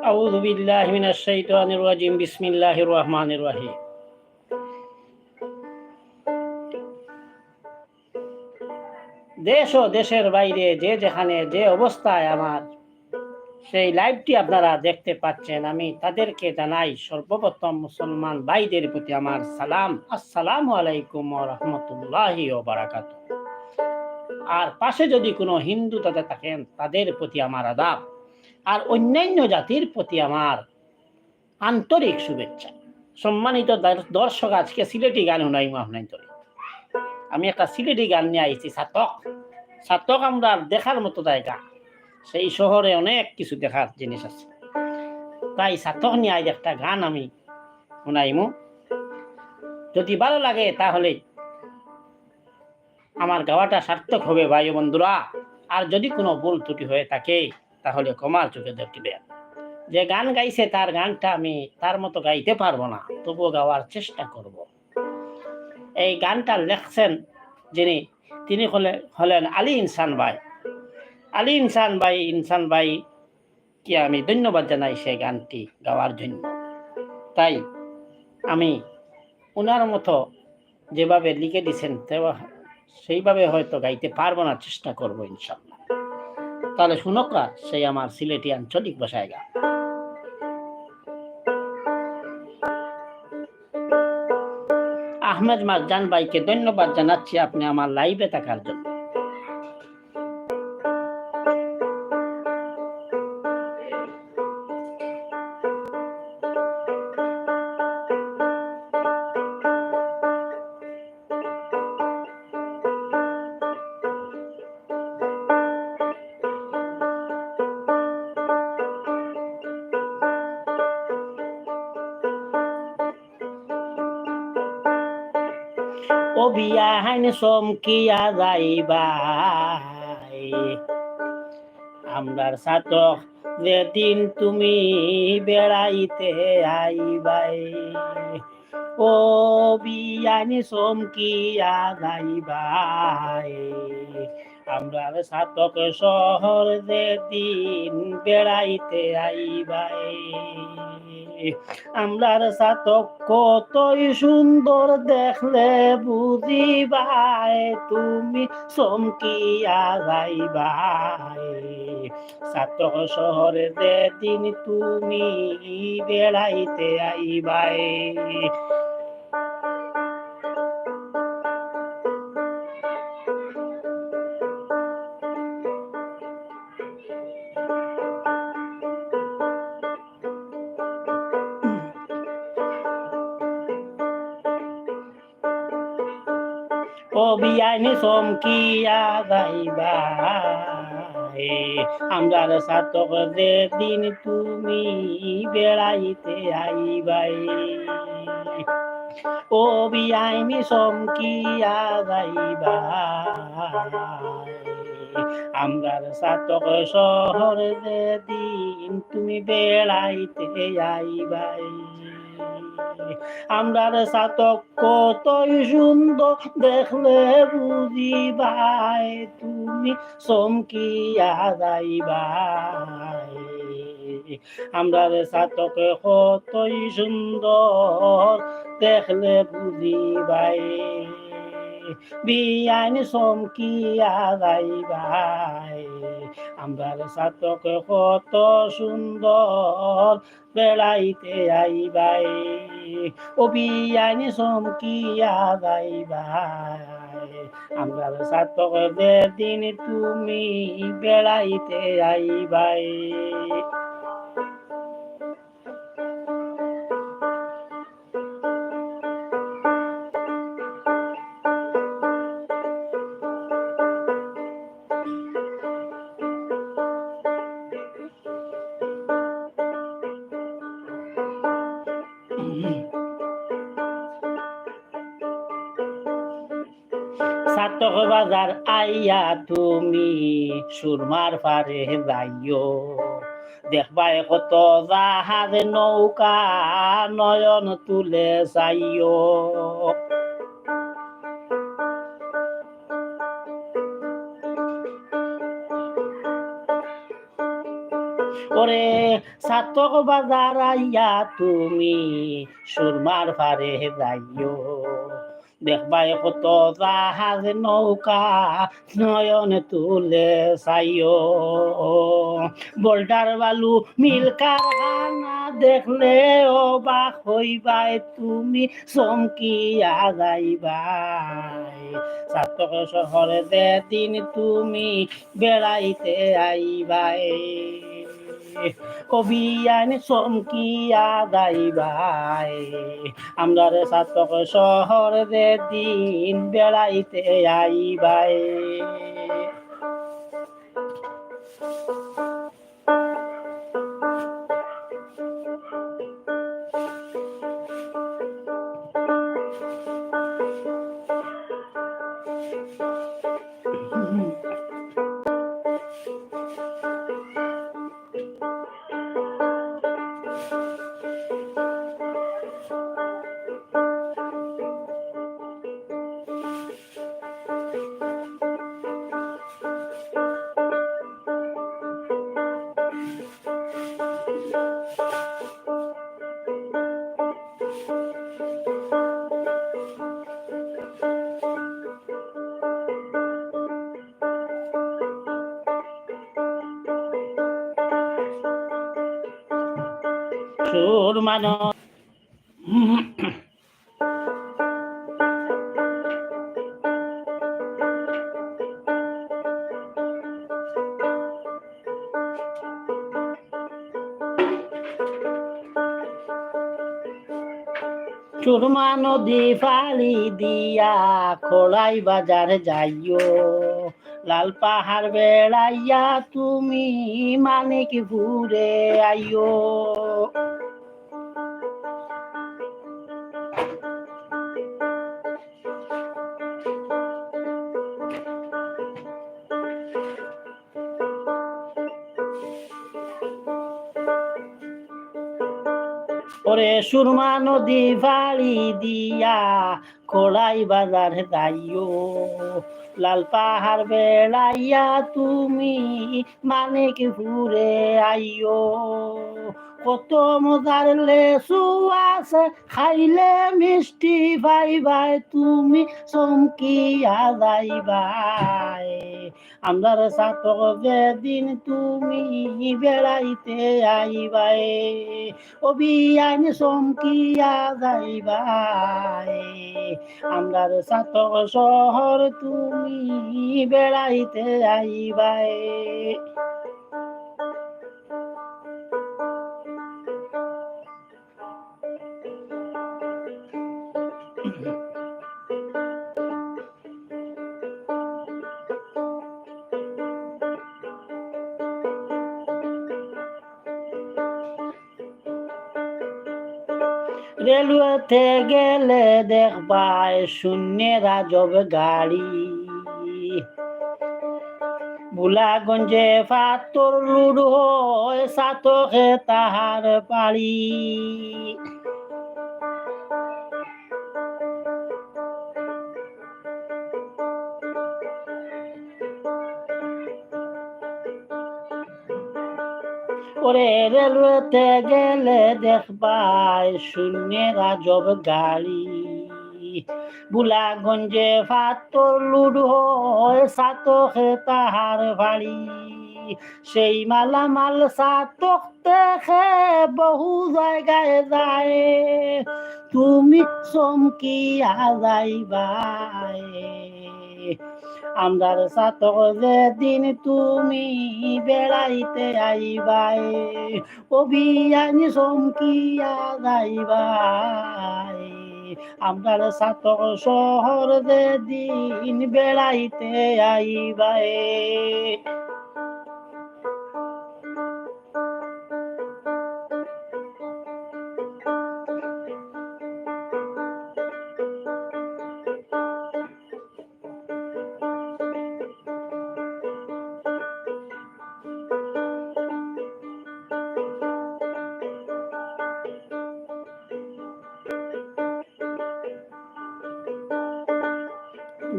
আউযু বিল্লাহি মিনাশ শাইতানির রাজিম। বিসমিল্লাহির রহমানির রহিম। দেশ ও দেশের বাইরে যে যেখানে যে অবস্থায় আমার সেই লাইভটি আপনারা দেখতে পাচ্ছেন, আমি তাদেরকে জানাই সর্বপ্রথম মুসলমান ভাইদের প্রতি আমার সালাম। আসসালামু আলাইকুম ওয়া রাহমাতুল্লাহি ওয়া বারাকাতুহু। আর পাশে যদি কোনো হিন্দু দাদা থাকেন তাদের প্রতি আমার আদাব, আর অন্যান্য জাতির প্রতি আমার আন্তরিক শুভেচ্ছা। সম্মানিত দর্শক, আজকে সিলেটি গান শুনাইমু আপনাদের। আমি একটা সিলেটি গান নিয়ে আইছি। সাতক আমরা দেখার মতো জায়গা, সেই শহরে অনেক কিছু দেখার জিনিস আছে, তাই সাতক নিয়ে আজ একটা গান আমি শুনাইমু। যদি ভালো লাগে তাহলে আমার গাওয়াটা সার্থক হবে ভাই বন্ধুরা। আর যদি কোনো ভুল ত্রুটি হয়ে থাকে তাহলে ক্ষমার চোখে দেখবেন। যে গান গাইছে তার গানটা আমি তার মতো গাইতে পারবো না, তবুও গাওয়ার চেষ্টা করব। এই গানটা লেখছেন তিনি হলেন আলী ইনসান ভাই। আলী ইনসান ভাই কি আমি ধন্যবাদ জানাই সেই গানটি গাওয়ার জন্য। তাই আমি ওনার মতো যেভাবে লিখে দিয়েছেন সেইভাবে হয়তো গাইতে পারবো না, চেষ্টা করবো ইনশাল্লাহ। তাহলে শুনকা সেই আমার সিলেটি আঞ্চলিক ভাষায় গান। আহমেদ মারজান ভাইকে ধন্যবাদ জানাচ্ছি আপনি আমার লাইভে থাকার জন্য। ও বিয়াহান সমকিয়া যাইবাই, আমরার সাতক যেদিন তুমি বেড়াইতে আইবাই। ও বিয়ান সমকিয়া যাইবাই, আমরার সাতক শহর যেদিন বেড়াইতে আইবাই। আমরার সাতক কতই সুন্দর দেখলে বুঝিবাই, তুমি চমকিয়া যাইবাই। সাতক শহরে যেদিন তুমি বেড়াইতে আইবাই। ও বিয়ানি চমকিয়া যাইবাই, আমরার সাতক যেদিন তুমি বেড়াইতে আইবাই। ও বিয়ানি চমকিয়া যাইবাই, আমরার সাতক শহর যেদিন তুমি বেড়াইতে আইবাই। আমরার সাতক কতই সুন্দর দেখলে বুঝিবাই, তুমি চমকিয়া যাইবাই। আমরার সাতক কতই সুন্দর দেখলে বুঝিবাই, বিয়ান চমকিয়া যাইবাই। আমরার সাতক কত সুন্দর বেড়াইতে আইবাই। ও বিয়ান চমকিয়া যাইবাই, আমরার সাতক যেদিন তুমি বেড়াইতে আইবাই। সাতক বাজার আইয়া তুমি সুরমার পারে যাইও, দেখবাই কত জাহাজ নৌকা নয়ন তুলে যাইও। ওরে সাতক বাজার আইয়া তুমি সুরমার পারে যাইও, দেখবাই কত জাহাজ নৌকা নয়ন তুলে চাইও, বোল্ডার বালু মিল কারখানা দেখলে অবাক হইবাই তুমি চমকিয়া যাইবাই, সাতক শহরে যেদিন তুমি বেড়াইতে আইবাই, কবিয়ান চমকিয়া যাইবাই, আমরার সাতক শহর যেদিন বেড়াইতে আইবাই। সুরমানো সুরমা নদী ফালি দিয়া খোলাই বাজার যাইও, লাল পাহাড় বেড়াইয়া তুমি মানিক ঘুরে আইও, ওরে সুরমা নদী ফালি দিয়া খোলাই বাজার যাইও, লাল পাহাড় বেড়াইয়া তুমি মানিক ঘুরে আইও, কত মজার লেসু আছে খাইলে মিষ্টি পাইবাই তুমি চমকিয়া যাইবাই, আমরার সাতক যেদিন তুমি বেড়াইতে আইবাই, অবিয়ান চমকিয়া যাইবাই, আমরার সাতক শহর তুমি বেড়াইতে আইবাই। রেলওয়েতে গেলে দেখবাই শূন্যের আজব গাড়ি, বুলাগঞ্জে পাথর লুড হয় সাতকে তাহার পাড়ি, ওরে রেলওয়েতে গেলে দেখবাই শূন্যের আজব গাড়ি, বুলাগঞ্জে পাথর লুড হয় সাতকে তাহার বাড়ি, সেই মালামাল সাতক দেখে বহু জায়গায় যায়, তুমি চমকিয়া যাইবাই, আমরার সাতক যেদিন তুমি বেড়াইতে আইবাই, অবিয়ান চমকিয়া যাইবাই, আমরার সাতক শহর যেদিন বেড়াইতে আইবাই।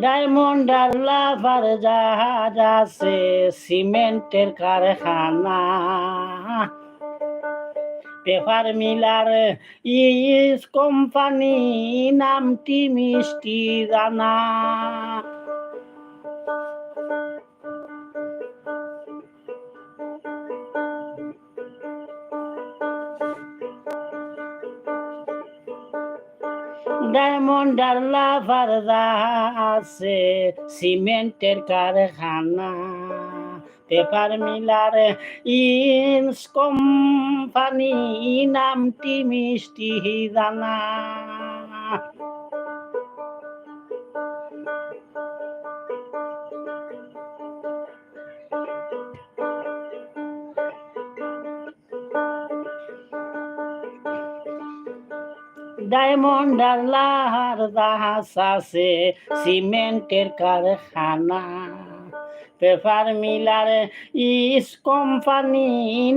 ডায়মন্ড আর লাভার জাহাজ আছে, সিমেন্টের কারখানা, পেপার মিলার ইস কোম্পানি, নামটি মিষ্টি দানা। ডায়মন্ড আর লাভার আছে, সিমেন্টের কারখানা, পেপার মিলার ইন্স কোম্পানি, নামটি মিষ্টি দানা। ডায়মন্ড আর লাহার জাহাজ আছে, সিমেন্টের কারখানা, পেপার মিলার ইস কোম্পানি,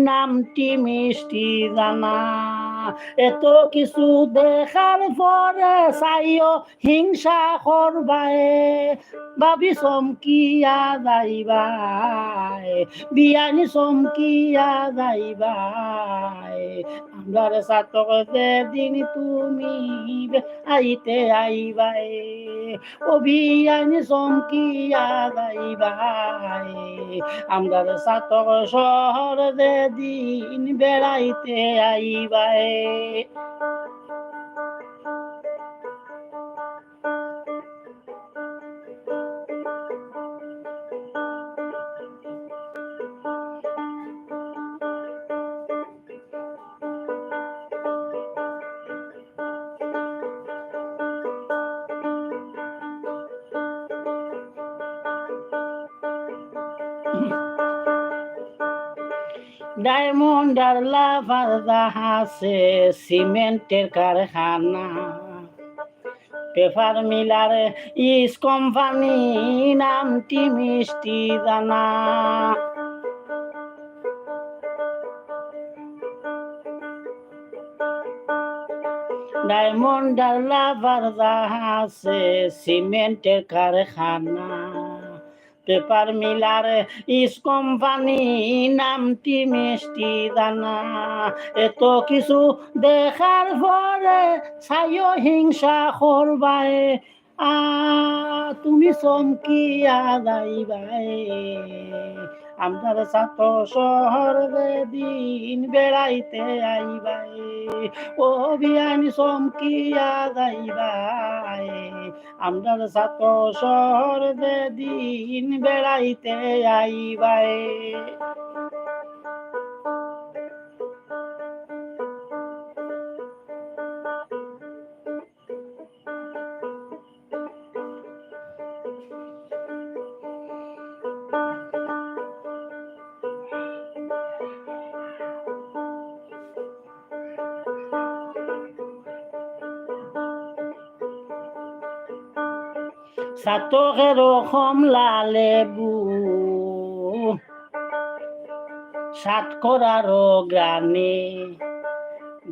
নামটি মিষ্টি দানা। এত কিছু দেখার পরে চাইও হিংসা করবায়ে, ভাবি চমকিয়া যাইবাই, বিয়ানি চমকিয়া যাইবাই। আমার সাতক যেদিন তুমি আইতে আইবাই, ও বিয়ানি চমকিয়া যাইবাই। আমার সাতক শহর যেদিন বেড়াইতে আইবাই। ডায়মন্ড আর লাভার জাহাজে, সিমেন্টের কারখানা, পেপার মিলার ইস কোম্পানি, নামটি মিষ্টি দানা। ডায়মন্ড আর লাভার জাহাজে, সিমেন্টের কারখানা, পেপার মিলার ইস কোম্পানি, নামটি মিষ্টি দানা। এত কিছু দেখার পরে ছাইও হিংসা করবাই, তুমি চমকিয়া যাইবাই। আমার সাত শহর দিন বেড়াইতে আইবাই, ও বিয়ানি চমকিয়া যাইবাই। আমরা সাত শহর দিন বেড়াইতে আইবাই। সাতকের কমলা লেবু, সাত করার গ্রানে,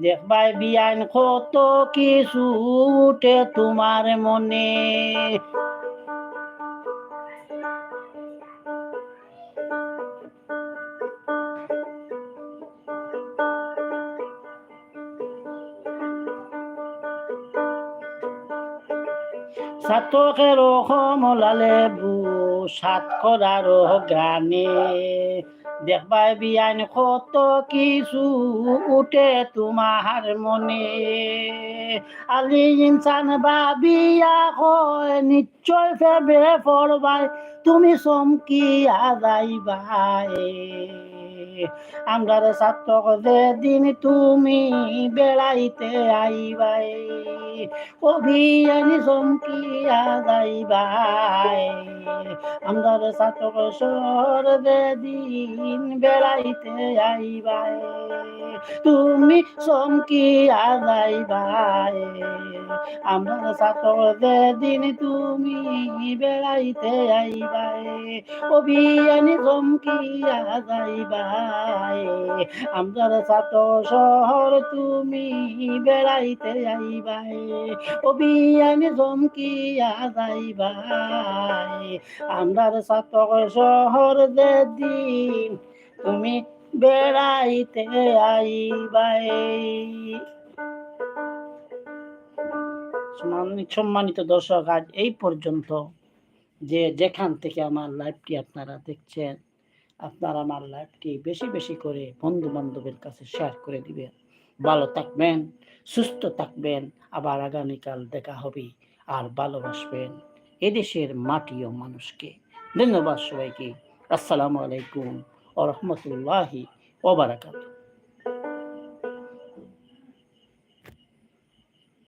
দেখবাই বিয়ান কত কিছু উঠে তোমার মনে। সাতকের কমলা লেবু, সাত করার গানে, দেখবাই বিয়ান কত কিছু উঠে তোমার মনে। আলি ইনসান ভাবিয়া কয়, নিশ্চয় ফেবে পড়বাই, তুমি চমকিয়া যাইবাই। আমরার সাতক যেদিন তুমি বেড়াইতে আইবাই, অভিয়ানি চমকিয়া যাইবাই। আমরার ছাতক শহর যেদিন বেড়াইতে আইবাই তুমি চমকিয়া যাইবাই আমরার ছাতক যেদিন তুমি বেড়াইতে আইবাই অভিয়ানি চমকিয়া যাইবাই আমরার ছাতক শহর তুমি বেড়াইতে আইবাই অভিয়ানি চমকিয়া যাইবাই আমরার ছাতক শহর যেদিন তুমি বেড়াইতে আইবাই। সম্মানিত দর্শক, আজ এই পর্যন্ত। যে যেখান থেকে আমার লাইভটি আপনারা দেখছেন, আপনারা আমার লাইভটি বেশি বেশি করে বন্ধু বান্ধবের কাছে শেয়ার করে দিবেন। ভালো থাকবেন, সুস্থ থাকবেন, আবার আগামীকাল দেখা হবে। আর ভালোবাসবেন এদেশের মাটি ও মানুষকে। ধন্যবাদ সবাইকে। আসসালামু আলাইকুম ওয়া রাহমাতুল্লাহি ওয়া বারাকাতুহু।